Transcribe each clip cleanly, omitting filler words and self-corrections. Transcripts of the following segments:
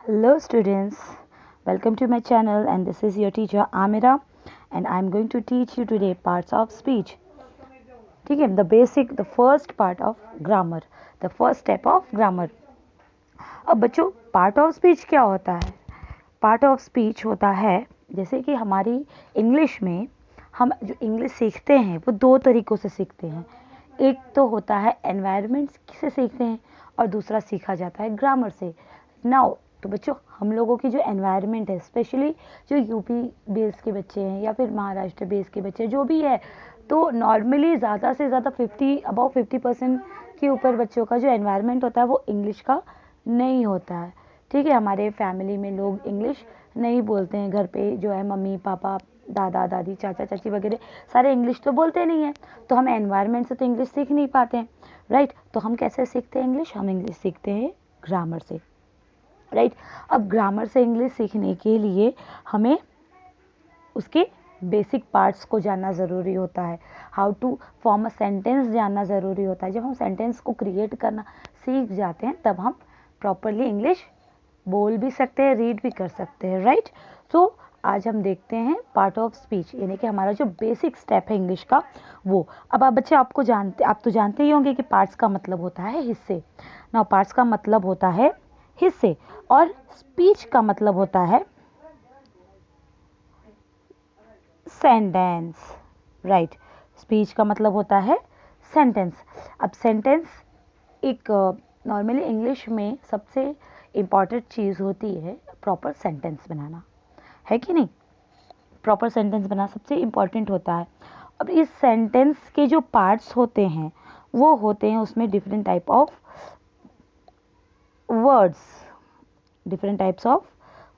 Hello students, welcome to my channel and this is your teacher Amira and I am going to teach you today parts of speech. ठीक है, the first part of grammar, the first step of grammar. अब बच्चों part of speech क्या होता है? Part of speech होता है जैसे कि हमारी इंग्लिश में हम जो इंग्लिश सीखते हैं वो दो तरीक़ों से सीखते हैं. एक तो होता है एनवायरनमेंट से सीखते हैं और दूसरा सीखा जाता है ग्रामर से. नाउ तो बच्चों हम लोगों की जो एनवायरनमेंट है स्पेशली जो यूपी बेस के बच्चे हैं या फिर महाराष्ट्र बेस के बच्चे जो भी है तो नॉर्मली ज़्यादा से ज़्यादा 50% के ऊपर बच्चों का जो एनवायरनमेंट होता है वो इंग्लिश का नहीं होता है. ठीक है, हमारे फैमिली में लोग इंग्लिश नहीं बोलते हैं. घर पे जो है मम्मी पापा दादा दादी चाचा चाची वगैरह सारे इंग्लिश तो बोलते नहीं हैं, तो हम एनवायरनमेंट से तो इंग्लिश सीख नहीं पाते हैं. राइट, तो हम कैसे सीखते हैं इंग्लिश? हम इंग्लिश सीखते हैं ग्रामर से. राइट, अब ग्रामर से इंग्लिश सीखने के लिए हमें उसके बेसिक पार्ट्स को जानना ज़रूरी होता है. How to form a sentence जानना ज़रूरी होता है. जब हम सेंटेंस को क्रिएट करना सीख जाते हैं तब हम प्रॉपरली इंग्लिश बोल भी सकते हैं, रीड भी कर सकते हैं. राइट, तो आज हम देखते हैं पार्ट ऑफ स्पीच यानी कि हमारा जो बेसिक स्टेप है इंग्लिश का वो. अब आप बच्चे आप तो जानते ही होंगे कि पार्ट्स का मतलब होता है हिस्से. ना पार्ट्स का मतलब होता है हिस्से और स्पीच का मतलब होता है सेंटेंस. राइट, स्पीच का मतलब होता है सेंटेंस. अब सेंटेंस एक नॉर्मली इंग्लिश में सबसे इम्पॉर्टेंट चीज़ होती है प्रॉपर सेंटेंस बनाना, है कि नहीं? प्रॉपर सेंटेंस बनाना सबसे इम्पॉर्टेंट होता है. अब इस सेंटेंस के जो पार्ट्स होते हैं वो होते हैं उसमें different type of words, different types of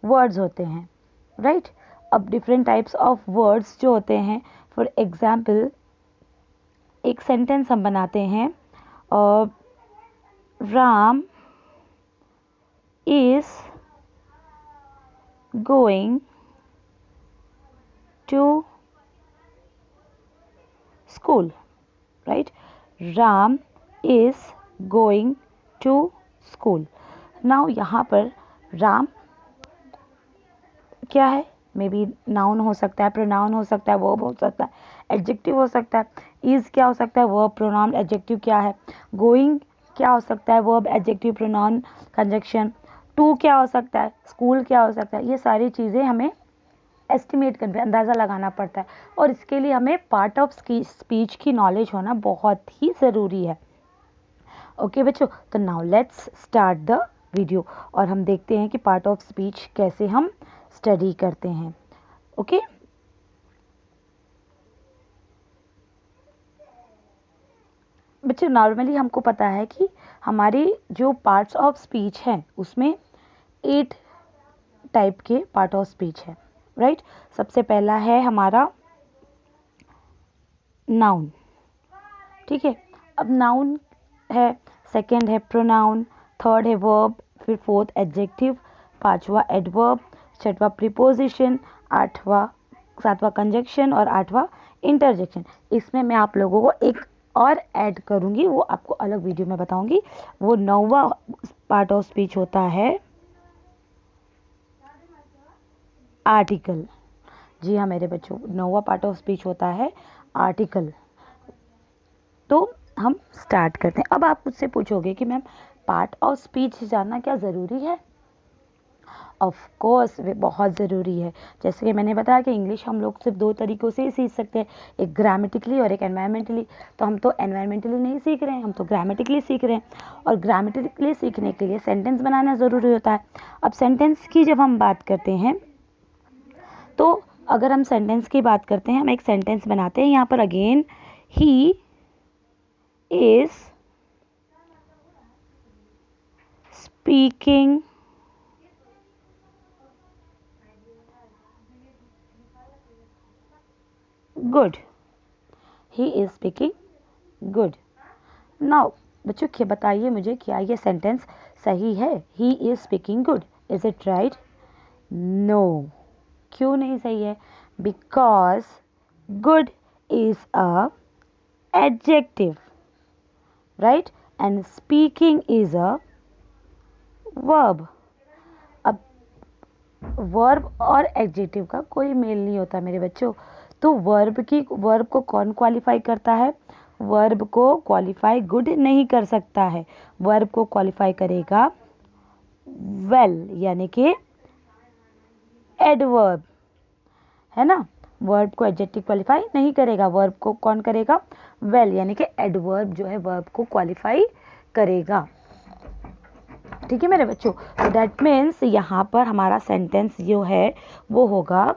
words होते हैं. राइट, अब डिफरेंट टाइप्स ऑफ वर्ड्स जो होते हैं, फॉर एग्जाम्पल एक सेंटेंस हम बनाते हैं Ram is going to school. Right, Ram is going to school. Now यहाँ पर राम क्या है? मे बी नाउन हो सकता है, प्रोनाउन हो सकता है, वर्ब हो सकता है, एडजेक्टिव हो सकता है. इज क्या हो सकता है? वर्ब, प्रोनाउन, एडजेक्टिव क्या है? गोइंग क्या हो सकता है? Verb, adjective, pronoun, conjunction. टू क्या हो सकता है? स्कूल क्या हो सकता है? ये सारी चीज़ें हमें एस्टिमेट करके अंदाज़ा लगाना पड़ता है और इसके लिए हमें पार्ट ऑफ स्पीच की नॉलेज होना बहुत ही ज़रूरी है. ओके बच्चों, तो now let's start the video और हम देखते हैं कि पार्ट ऑफ स्पीच कैसे हम स्टडी करते हैं. ओके, बच्चों नॉर्मली हमको पता है कि हमारी जो पार्ट्स ऑफ स्पीच हैं उसमें 8 टाइप के पार्ट ऑफ स्पीच है. राइट, सबसे पहला है हमारा नाउन. ठीक है, अब नाउन है, सेकंड है प्रोनाउन, थर्ड है वर्ब, फिर फोर्थ एडजेक्टिव, पांचवा एडवर्ब, छठवा प्रीपोजिशन, सातवां कंजक्शन और आठवां इंटरजेक्शन. इसमें मैं आप लोगों को एक और ऐड करूंगी, वो आपको अलग वीडियो में बताऊंगी. वो 9वां पार्ट ऑफ स्पीच होता है आर्टिकल. जी हाँ मेरे बच्चों, 9वां पार्ट ऑफ स्पीच होता है आर्टिकल. तो हम स्टार्ट करते हैं. अब आप मुझसे पूछोगे कि मैम पार्ट ऑफ स्पीच जानना क्या ज़रूरी है? ऑफ कोर्स वे बहुत ज़रूरी है. जैसे कि मैंने बताया कि इंग्लिश हम लोग सिर्फ 2 तरीक़ों से ही सीख सकते हैं, एक ग्रामेटिकली और एक एनवायरमेंटली. तो हम तो एनवायरमेंटली नहीं सीख रहे हैं, हम तो ग्रामेटिकली सीख रहे हैं. और ग्रामेटिकली सीखने के लिए सेंटेंस बनाना ज़रूरी होता है. अब सेंटेंस की जब हम बात करते हैं तो अगर हम सेंटेंस की बात करते हैं, हम एक सेंटेंस बनाते हैं. यहाँ पर again he is speaking good. He is speaking good. Now बच्चों क्या बताइए मुझे, क्या ये सेंटेंस सही है? He is speaking good. Is it right? No. क्यों नहीं सही है? Because good is a adjective. Right? And speaking is a verb. अब वर्ब और एडजेक्टिव का कोई मेल नहीं होता मेरे बच्चों। तो वर्ब को कौन क्वालिफाई करता है? वर्ब को क्वालिफाई गुड नहीं कर सकता है, वर्ब को क्वालिफाई करेगा वेल, यानी कि एडवर्ब, है ना। वर्ब को एडजेक्टिव क्वालिफाई नहीं करेगा, वर्ब को कौन करेगा? वेल, यानी कि एडवर्ब जो है वर्ब को क्वालिफाई करेगा। ठीक है मेरे बच्चों, तो दैट मीन्स यहाँ पर हमारा सेंटेंस जो है वो होगा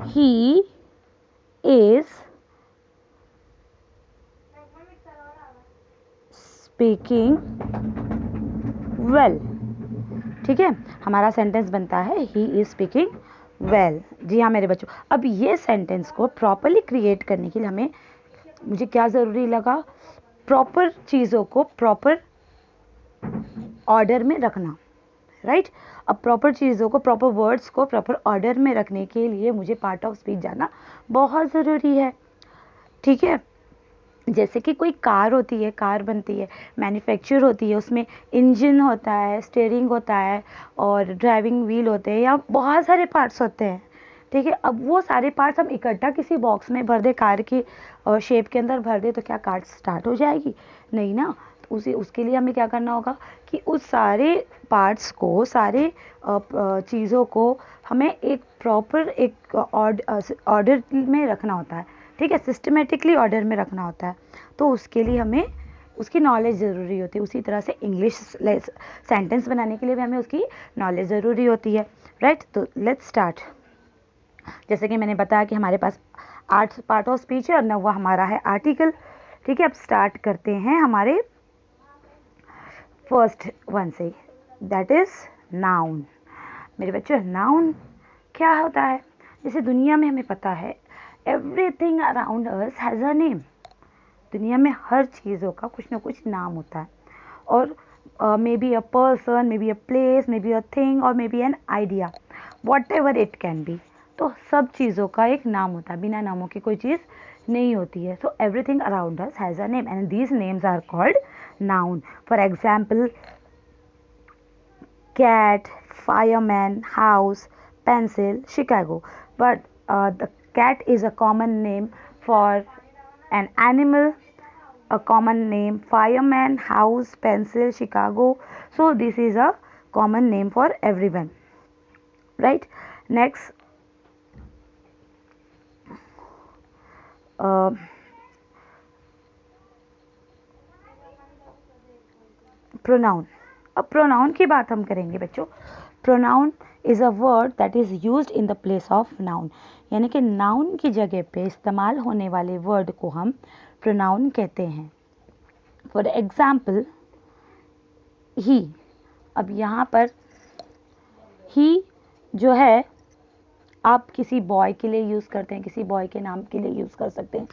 ही इज स्पीकिंग वेल। ठीक है, हमारा सेंटेंस बनता है ही इज स्पीकिंग वेल। जी हाँ मेरे बच्चों, अब ये सेंटेंस को प्रॉपरली क्रिएट करने के लिए हमें मुझे क्या ज़रूरी लगा? प्रॉपर चीज़ों को प्रॉपर ऑर्डर में रखना, राइट। अब प्रॉपर चीज़ों को, प्रॉपर वर्ड्स को प्रॉपर ऑर्डर में रखने के लिए मुझे पार्ट ऑफ स्पीच जानना बहुत ज़रूरी है। ठीक है, जैसे कि कोई कार होती है, कार बनती है, मैन्युफैक्चर होती है, उसमें इंजन होता है, स्टीयरिंग होता है और ड्राइविंग व्हील होते हैं, या बहुत सारे पार्ट्स होते हैं। ठीक है, अब वो सारे पार्ट्स हम इकट्ठा किसी बॉक्स में भर दे, कार की शेप के अंदर भर दे, तो क्या कार स्टार्ट हो जाएगी? नहीं ना। तो उसके लिए हमें क्या करना होगा कि उस सारे पार्ट्स को, सारे चीज़ों को हमें एक प्रॉपर एक ऑर्डर में रखना होता है। ठीक है, सिस्टमेटिकली ऑर्डर में रखना होता है। तो उसके लिए हमें उसकी नॉलेज ज़रूरी होती है। उसी तरह से इंग्लिश सेंटेंस बनाने के लिए भी हमें उसकी नॉलेज ज़रूरी होती है, राइट। तो लेट्स स्टार्ट। जैसे कि मैंने बताया कि हमारे पास 8 पार्ट ऑफ स्पीच है और 9वां हमारा है आर्टिकल। ठीक है, अब स्टार्ट करते हैं हमारे फर्स्ट वन से, दैट इज नाउन। मेरे बच्चों, नाउन क्या होता है? जैसे दुनिया में हमें पता है everything around us has a name. दुनिया में हर चीज़ों का कुछ ना कुछ नाम होता है, और may be a person, may be a place, may be a thing, और may be an idea, whatever it can be. तो सब चीज़ों का एक नाम होता है, बिना नामों की कोई चीज़ नहीं होती है। So everything around us has a name and these names are called noun. For example, cat, fireman, house, pencil, Chicago. But the cat is a common name for an animal, a common name, fireman, house, pencil, Chicago. So this is a common name for everyone, right? Next, uh, pronoun. अब pronoun की बात हम करेंगे बच्चों। Pronoun is a word that is used in the place of noun, यानी कि noun की जगह पे इस्तेमाल होने वाले वर्ड को हम प्रोनाउन कहते हैं। फॉर एग्जाम्पल, ही। अब यहाँ पर ही जो है आप किसी बॉय के लिए यूज़ करते हैं, किसी बॉय के नाम के लिए यूज़ कर सकते हैं,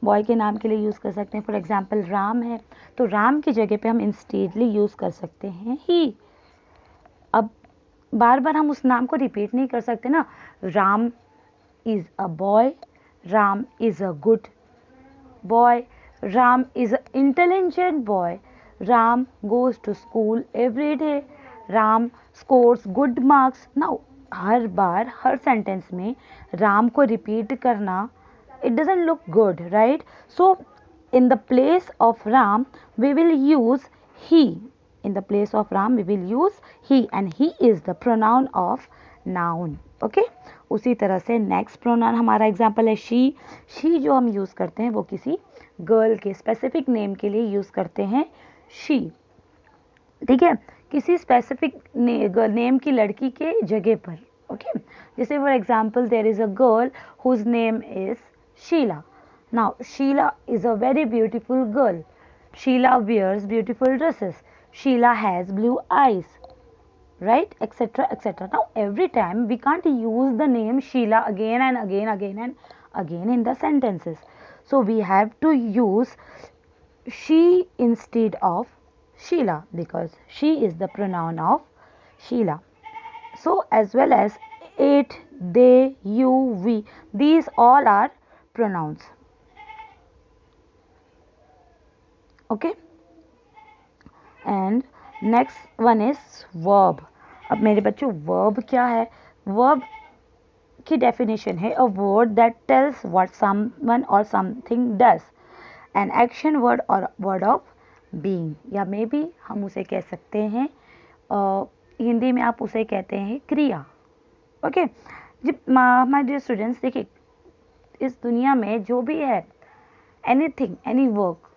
बॉय के नाम के लिए यूज़ कर सकते हैं। फॉर एग्जाम्पल, राम है, तो राम की जगह पे हम इंस्टेडली यूज़ कर सकते हैं ही। अब बार बार हम उस नाम को रिपीट नहीं कर सकते ना। Ram is a boy, Ram is a good boy, Ram is a intelligent boy, Ram goes to school every day, Ram scores good marks. Now हर बार हर सेंटेंस में राम को रिपीट करना, it doesn't look good, right? So in the place of Ram we will use he. In the place of Ram we will use he, and he is the pronoun of noun. Okay, उसी तरह से next pronoun हमारा example है she. She जो हम use करते हैं वो किसी गर्ल के स्पेसिफिक नेम के लिए यूज़ करते हैं शी। ठीक है, किसी स्पेसिफिक नेम की लड़की के जगह पर। ओके, जैसे for example, there is a girl whose name is Sheila. Now, Sheila is a very beautiful girl. Sheila wears beautiful dresses. Sheila has blue eyes, right? Etc. etc. Now, every time we can't use the name Sheila again and again in the sentences. So, we have to use she instead of Sheila, because she is the pronoun of Sheila. So, as well as it, they, you, we, these all are pronouns. Okay, and next one is verb. अब मेरे बच्चों verb क्या है? Verb की definition है a word that tells what someone और something does, an action word और word of being, या मे बी हम उसे कह सकते हैं हिंदी में आप उसे कहते हैं क्रिया। ओके जी माय डियर स्टूडेंट्स, देखिए इस दुनिया में जो भी है anything any work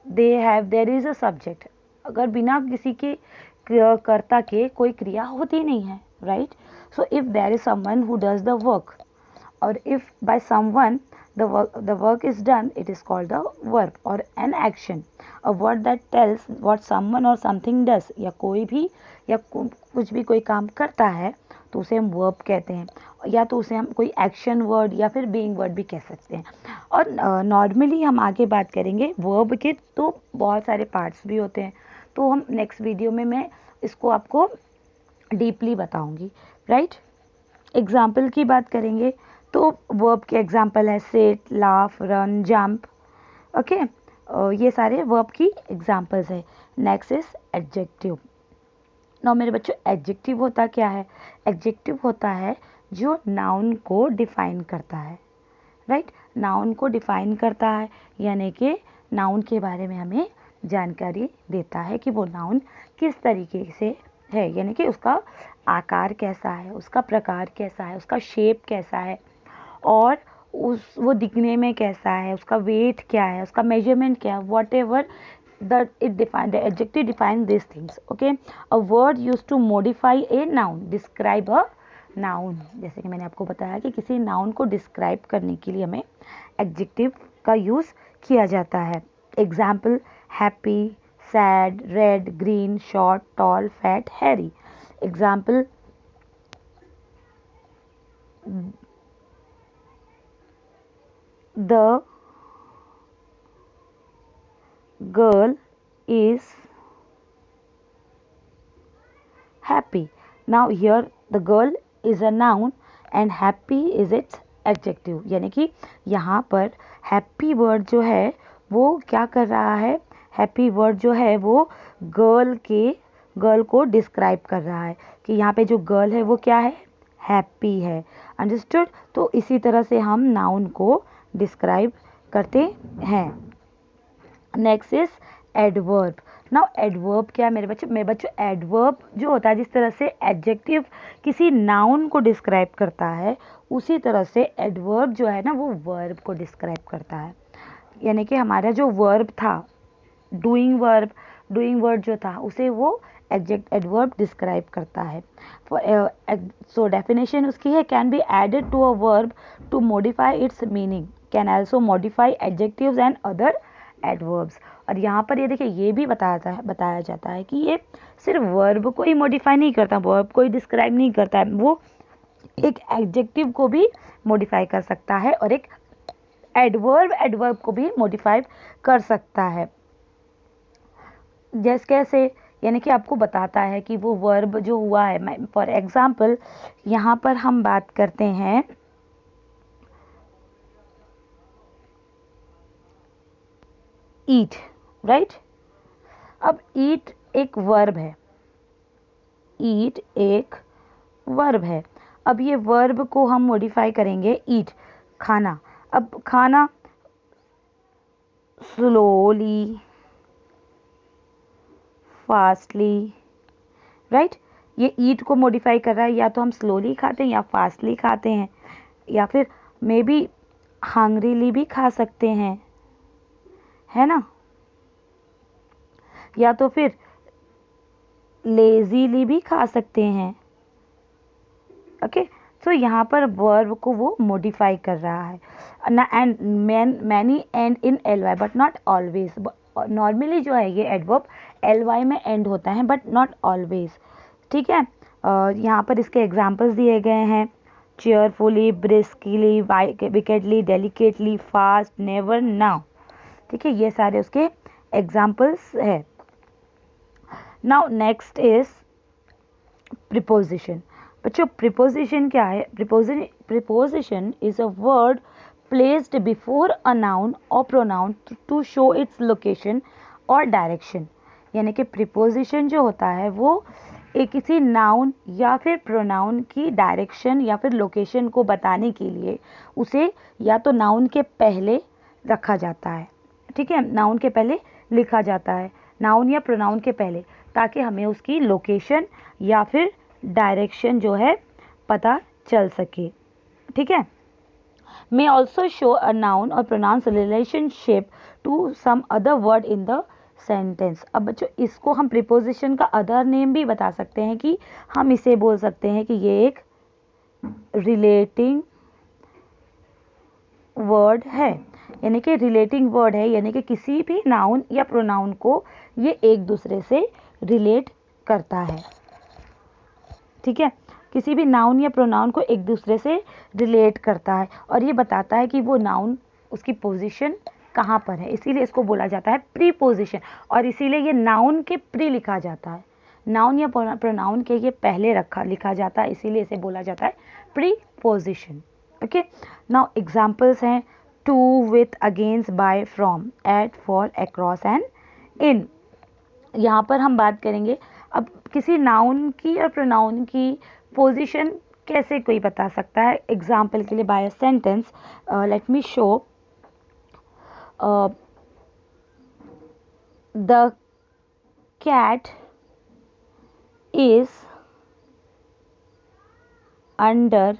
there is a subject. अगर बिना किसी के कर्ता के कोई क्रिया होती नहीं है, right? So if there is someone who does the work, और if by someone the work is done, it is called the verb or an action, a word that tells what someone or something does, या कोई भी या कुछ भी कोई काम करता है तो उसे हम verb कहते हैं, या तो उसे हम कोई एक्शन वर्ड या फिर बीइंग वर्ड भी कह सकते हैं। और नॉर्मली हम आगे बात करेंगे वर्ब के तो बहुत सारे पार्ट्स भी होते हैं, तो हम नेक्स्ट वीडियो में मैं इसको आपको डीपली बताऊंगी, राइट? एग्जाम्पल की बात करेंगे तो वर्ब के एग्जाम्पल है sit, laugh, run, jump. Okay, ये सारे वर्ब की एग्जाम्पल्स है। Next is adjective. नाउ मेरे बच्चों एडजेक्टिव होता क्या है? एडजेक्टिव होता है जो नाउन को डिफाइन करता है, राइट? नाउन को डिफाइन करता है, यानी कि नाउन के बारे में हमें जानकारी देता है कि वो नाउन किस तरीके से है, यानी कि उसका आकार कैसा है, उसका प्रकार कैसा है, उसका शेप कैसा है, और वो दिखने में कैसा है, उसका वेट क्या है, उसका मेजरमेंट क्या है, whatever the adjective define this things. Okay, a word use to modify a noun, describe a noun. जैसे कि मैंने आपको बताया कि किसी नाउन को डिस्क्राइब करने के लिए हमें एडजेक्टिव का यूज़ किया जाता है। Example happy, sad, red, green, short, tall, fat, hairy. Example the girl is happy. Now here the girl is a noun and happy is its adjective, यानी कि यहाँ पर happy word जो है वो क्या कर रहा है? happy word जो है वो गर्ल को डिस्क्राइब कर रहा है कि यहाँ पे जो गर्ल है वो क्या है? हैप्पी है। अंडरस्टूड? तो इसी तरह से हम नाउन को डिस्क्राइब करते हैं। Next is adverb. Now adverb क्या है मेरे बच्चों? एडवर्ब जो होता है, जिस तरह से एडजेक्टिव किसी नाउन को डिस्क्राइब करता है, उसी तरह से एडवर्ब जो है ना वो वर्ब को डिस्क्राइब करता है। यानी कि हमारा जो वर्ब था, डूइंग वर्ड जो था, उसे वो एडवर्ब डिस्क्राइब करता है। सो डेफिनेशन उसकी है can be added to a verb to modify its meaning, can also modify adjectives and other adverbs. और यहाँ पर ये देखिए ये भी बताया जाता है कि ये सिर्फ वर्ब को ही मॉडिफाई नहीं करता, वर्ब को ही डिस्क्राइब नहीं करता है, वो एक एडजेक्टिव को भी मॉडिफाई कर सकता है और एक एडवर्ब को भी मॉडिफाई कर सकता है। जैसे कैसे? यानी कि आपको बताता है कि वो वर्ब जो हुआ है, फॉर एग्जाम्पल यहाँ पर हम बात करते हैं ईट, राइट? अब ईट एक वर्ब है, ईट एक वर्ब है। अब ये वर्ब को हम मॉडिफाई करेंगे, ईट खाना। अब खाना स्लोली, फास्टली, राइट? ये ईट को मॉडिफाई कर रहा है, या तो हम स्लोली खाते हैं या फास्टली खाते हैं, या फिर मे बी हंग्रीली भी खा सकते हैं, है ना? या तो फिर लेजीली भी खा सकते हैं। ओके, तो यहाँ पर वर्ब को वो मॉडिफाई कर रहा है ना। And many and in ly but not always. Normally जो है ये एडवर्ब ly में एंड होता है बट नॉट ऑलवेज, ठीक है? यहाँ पर इसके एग्जाम्पल्स दिए गए हैं, cheerfully, briskly, wickedly, delicately, fast, never, now. ठीक है, ये सारे उसके एग्जाम्पल्स है। Now next is preposition. बच्चों प्रीपोजिशन क्या है? Preposition is a word placed before a noun और pronoun to show its location और डायरेक्शन। यानी कि प्रीपोजिशन जो होता है वो एक किसी नाउन या फिर प्रोनाउन की डायरेक्शन या फिर लोकेशन को बताने के लिए उसे या तो नाउन के पहले रखा जाता है, ठीक है, नाउन के पहले लिखा जाता है, नाउन या प्रोनाउन के पहले, ताकि हमें उसकी लोकेशन या फिर डायरेक्शन जो है पता चल सके, ठीक है। may also show a noun or pronoun's relationship to some other word in the sentence। अब बच्चों इसको हम प्रीपोजिशन का अदर नेम भी बता सकते हैं कि हम इसे बोल सकते हैं कि ये एक रिलेटिंग वर्ड है, यानी कि रिलेटिंग वर्ड है, यानी कि किसी भी नाउन या प्रोनाउन को ये एक दूसरे से रिलेट करता है, ठीक है, किसी भी नाउन या प्रोनाउन को एक दूसरे से रिलेट करता है और ये बताता है कि वो नाउन उसकी पोजीशन कहाँ पर है, इसीलिए इसको बोला जाता है प्रीपोजिशन। और इसीलिए ये नाउन के प्री लिखा जाता है, नाउन या प्रोनाउन के ये पहले लिखा जाता है, इसीलिए इसे बोला जाता है प्रीपोजिशन। ओके, नाउ एग्जांपल्स हैं to, with, against, by, from, at, for, across and in. यहाँ पर हम बात करेंगे अब किसी नाउन की और प्रोनाउन की पोजीशन कैसे कोई बता सकता है। एग्जाम्पल के लिए by a sentence let me show, the cat is under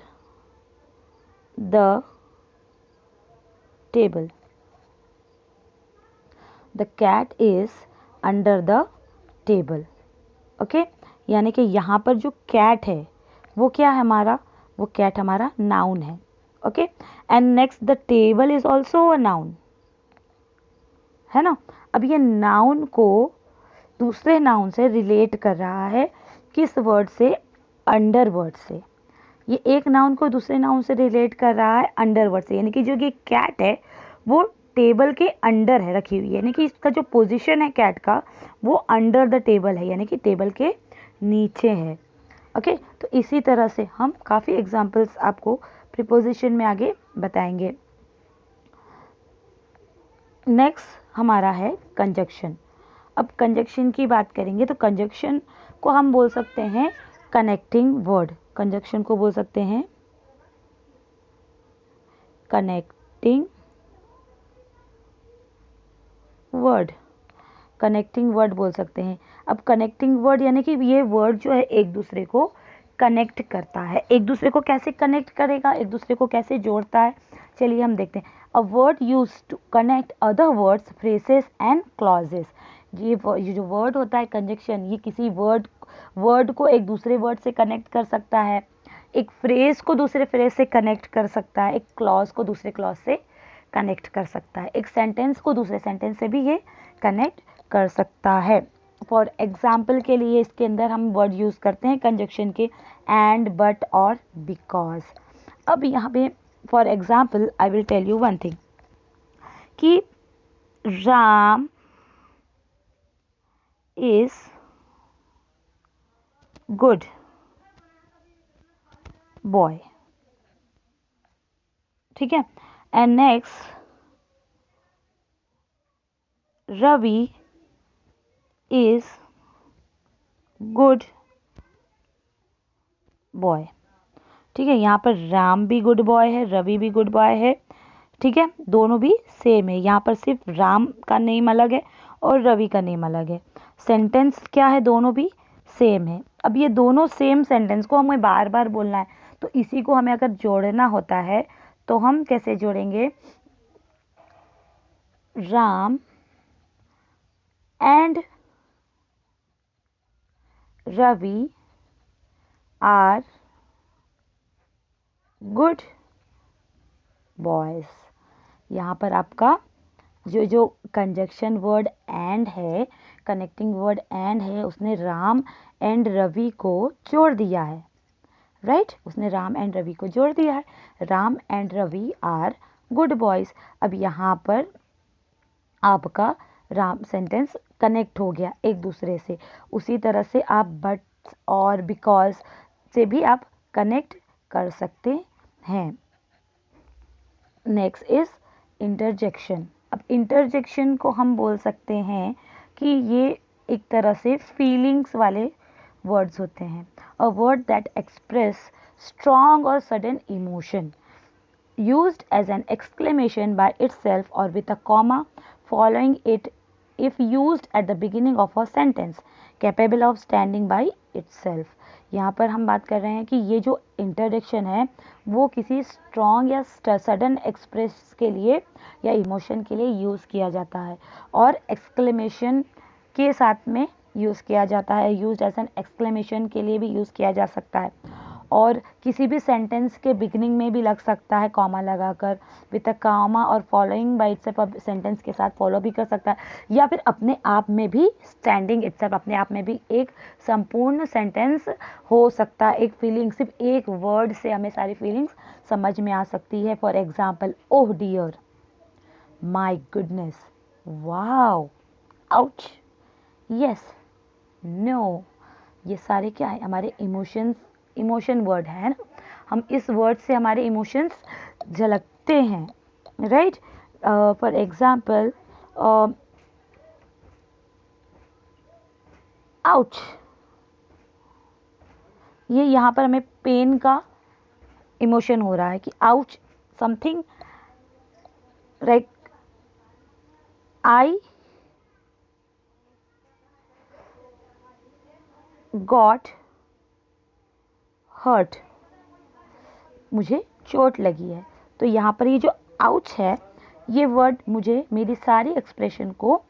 the table, the cat is under the table. Okay, यानी कि यहाँ पर जो कैट है वो क्या है हमारा, वो कैट हमारा नाउन है। Okay, and next the table is also a noun, है ना। अब ये नाउन को दूसरे नाउन से रिलेट कर रहा है, किस वर्ड से, अंडर वर्ड से। ये एक नाउन को दूसरे नाउन से रिलेट कर रहा है अंडर वर्ड से, यानी कि जो ये कैट है वो टेबल के अंडर है रखी हुई है, यानी कि इसका जो पोजीशन है कैट का वो अंडर द टेबल है, यानी कि टेबल के नीचे है। ओके, तो इसी तरह से हम काफ़ी एग्जांपल्स आपको प्रीपोजिशन में आगे बताएंगे। नेक्स्ट हमारा है कंजक्शन। अब कंजक्शन की बात करेंगे तो कंजक्शन को हम बोल सकते हैं कनेक्टिंग वर्ड, कंजक्शन को बोल सकते हैं कनेक्टिंग वर्ड, कनेक्टिंग वर्ड बोल सकते हैं। अब कनेक्टिंग वर्ड यानी कि ये वर्ड जो है एक दूसरे को कनेक्ट करता है। एक दूसरे को कैसे कनेक्ट करेगा, एक दूसरे को कैसे जोड़ता है, चलिए हम देखते हैं। A word use to connect other words, phrases and clauses. ये जो वर्ड होता है कंजक्शन, ये किसी वर्ड को एक दूसरे वर्ड से कनेक्ट कर सकता है, एक फ्रेज को दूसरे फ्रेज से कनेक्ट कर सकता है, एक क्लॉज को दूसरे क्लॉज से कनेक्ट कर सकता है, एक सेंटेंस को दूसरे सेंटेंस से भी ये कनेक्ट कर सकता है। फॉर एग्जाम्पल के लिए इसके अंदर हम वर्ड यूज़ करते हैं कंजक्शन के एंड, बट और बिकॉज। अब यहाँ पे for example I will tell you one thing कि राम इज गुड बॉय, ठीक है, and next Ravi is good boy, ठीक है। यहाँ पर राम भी गुड बॉय है, रवि भी गुड बॉय है, ठीक है, दोनों भी सेम है। यहाँ पर सिर्फ राम का नेम अलग है और रवि का नेम अलग है। सेंटेंस क्या है, दोनों भी सेम है। अब ये दोनों सेम सेंटेंस को हमें बार बार बोलना है, तो इसी को हमें अगर जोड़ना होता है तो हम कैसे जोड़ेंगे, Ram and Ravi are good boys. यहाँ पर आपका जो कंजक्शन वर्ड एंड है, कनेक्टिंग वर्ड एंड है, उसने राम एंड रवि को जोड़ दिया है, राइट, उसने राम एंड रवि को जोड़ दिया है। Ram and Ravi are good boys. अब यहाँ पर आपका राम सेंटेंस कनेक्ट हो गया एक दूसरे से। उसी तरह से आप बट और बिकॉज से भी आप कनेक्ट कर सकते हैं। Next is interjection. अब इंटरजेक्शन को हम बोल सकते हैं कि ये एक तरह से फीलिंग्स वाले वर्ड्स होते हैं। A word that express strong और sudden emotion, used as an exclamation by itself or with a comma following it if used at the beginning of a sentence, capable of standing by itself। यहाँ पर हम बात कर रहे हैं कि ये जो इंटरजेक्शन है वो किसी स्ट्रॉन्ग या सडन एक्सप्रेस के लिए या इमोशन के लिए यूज़ किया जाता है और एक्सक्लेमेशन के साथ में यूज़ किया जाता है। यूज्ड एज एन एक्सक्लेमेशन के लिए भी यूज़ किया जा सकता है और किसी भी सेंटेंस के बिगनिंग में भी लग सकता है कॉमा लगाकर, विद अ कॉमा और फॉलोइंग बाय इटसेल्फ, सेंटेंस के साथ फॉलो भी कर सकता है, या फिर अपने आप में भी स्टैंडिंग इटसेल्फ, अपने आप में भी एक संपूर्ण सेंटेंस हो सकता है। एक फीलिंग, सिर्फ एक वर्ड से हमें सारी फीलिंग्स समझ में आ सकती है। For example, oh dear, my goodness, wow, ouch, yes, no, ये सारे क्या है? हमारे इमोशन वर्ड है ना। हम इस वर्ड से हमारे इमोशंस झलकते हैं, राइट। फॉर एग्जाम्पल, आउच, ये यहाँ पर हमें पेन का इमोशन हो रहा है कि ouch, something like I got hurt, मुझे चोट लगी है। तो यहाँ पर ये जो आउच है, ये वर्ड मुझे मेरी सारी एक्सप्रेशन को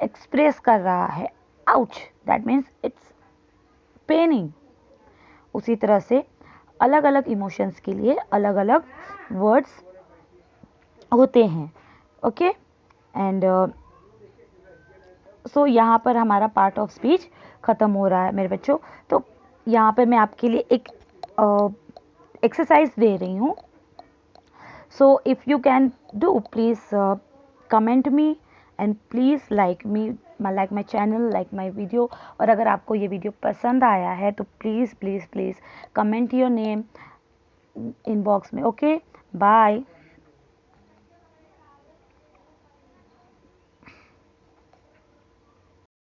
एक्सप्रेस कर रहा है। Ouch, that means it's paining. उसी तरह से अलग अलग इमोशंस के लिए अलग अलग वर्ड्स होते हैं। ओके, एंड सो यहाँ पर हमारा पार्ट ऑफ स्पीच ख़त्म हो रहा है मेरे बच्चों। तो यहाँ पर मैं आपके लिए एक एक्सरसाइज दे रही हूँ। So if you can do, please comment me and please like my channel, like my video. और अगर आपको ये वीडियो पसंद आया है तो please please please comment your name inbox में। Okay, bye.